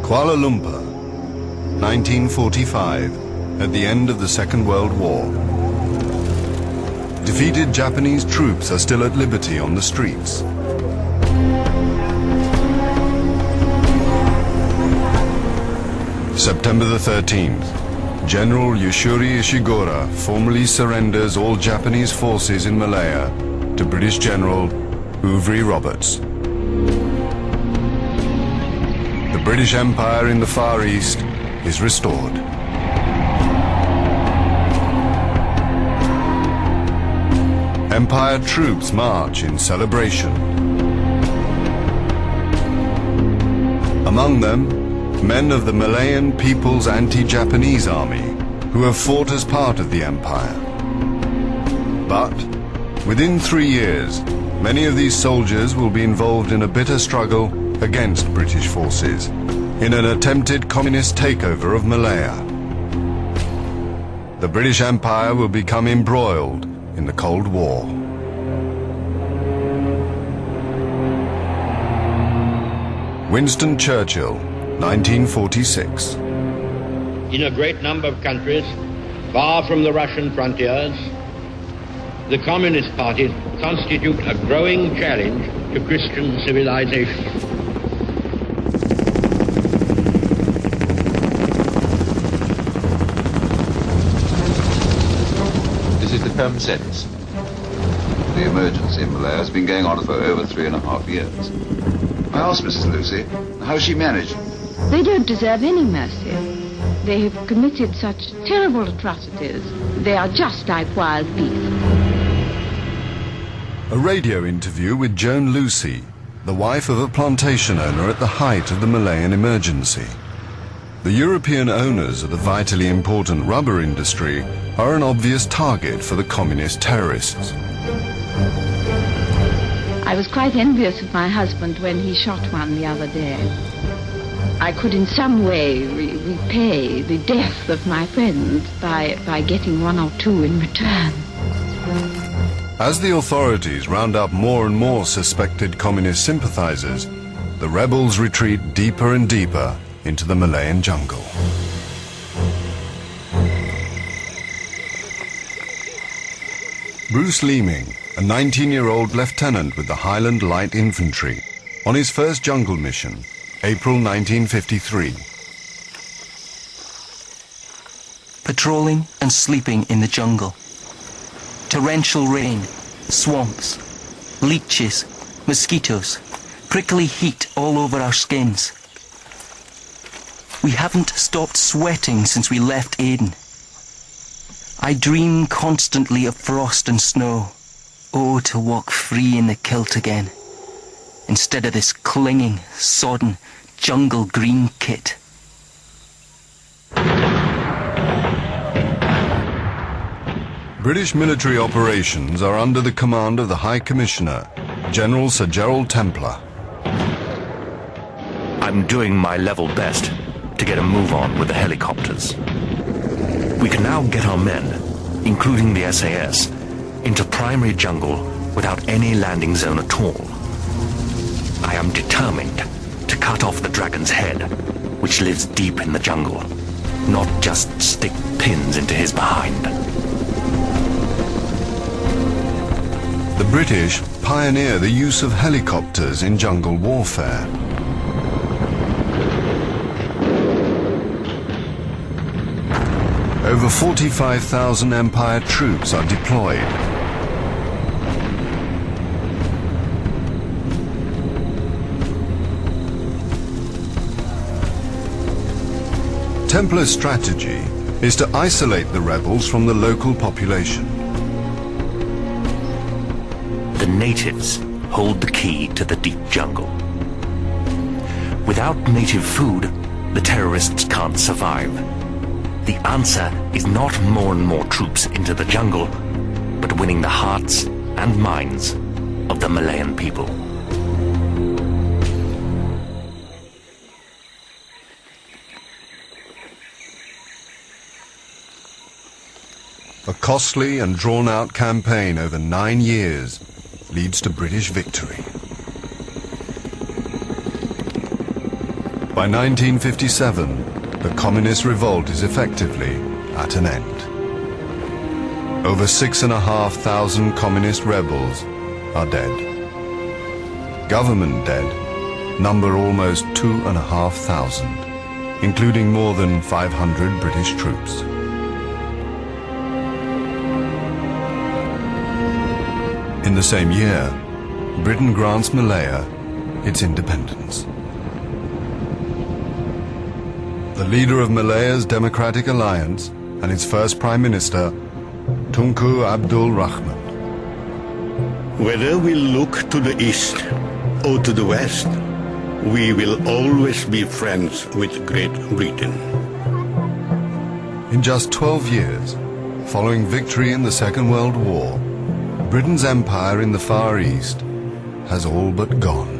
Kuala Lumpur, 1945, at the end of the Second World War. Defeated Japanese troops are still at liberty on the streets. September the 13th. General Yashuri Ishiguro formally surrenders all Japanese forces in Malaya to British General Ouvrey Roberts. The British Empire in the Far East is restored. Empire troops march in celebration. Among them, men of the Malayan People's Anti-Japanese Army, who have fought as part of the empire. But within 3 years, many of these soldiers will be involved in a bitter struggle against British forces in an attempted communist takeover of Malaya. The British Empire will become embroiled in the Cold War. Winston Churchill, 1946. In a great number of countries, far from the Russian frontiers, the Communist parties constitute a growing challenge to Christian civilization. This is the term sentence. The emergency in Malaya has been going on for over 3.5 years. I asked Mrs. Lucy how she managed. They don't deserve any mercy. They have committed such terrible atrocities. They are just like wild beasts. A radio interview with Joan Lucy, the wife of a plantation owner at the height of the Malayan emergency. The European owners of the vitally important rubber industry are an obvious target for the communist terrorists. I was quite envious of my husband when he shot one the other day. I could in some way repay the death of my friends by getting 1 or 2 in return. As the authorities round up more and more suspected communist sympathizers, the rebels retreat deeper and deeper into the Malayan jungle. Bruce Leeming, a 19-year-old lieutenant with the Highland Light Infantry, on his first jungle mission, April 1953. Patrolling and sleeping in the jungle. Torrential rain, swamps, leeches, mosquitoes, prickly heat all over our skins. We haven't stopped sweating since we left Aden. I dream constantly of frost and snow. Oh, to walk free in the kilt again, instead of this clinging, sodden, jungle green kit. British military operations are under the command of the High Commissioner, General Sir Gerald Templar. I'm doing my level best to get a move on with the helicopters. We can now get our men, including the SAS, into primary jungle without any landing zone at all. I am determined to cut off the dragon's head, which lives deep in the jungle, not just stick pins into his behind. The British pioneer the use of helicopters in jungle warfare. Over 45,000 Empire troops are deployed. Templar's strategy is to isolate the rebels from the local population. The natives hold the key to the deep jungle. Without native food, the terrorists can't survive. The answer is not more and more troops into the jungle, but winning the hearts and minds of the Malayan people. A costly and drawn-out campaign over 9 years leads to British victory. By 1957, the communist revolt is effectively at an end. Over 6,500 communist rebels are dead. Government dead number almost 2,500, including more than 500 British troops. In the same year, Britain grants Malaya its independence. The leader of Malaya's Democratic Alliance and its first Prime Minister, Tunku Abdul Rahman. Whether we look to the east or to the west, we will always be friends with Great Britain. In just 12 years, following victory in the Second World War, Britain's empire in the Far East has all but gone.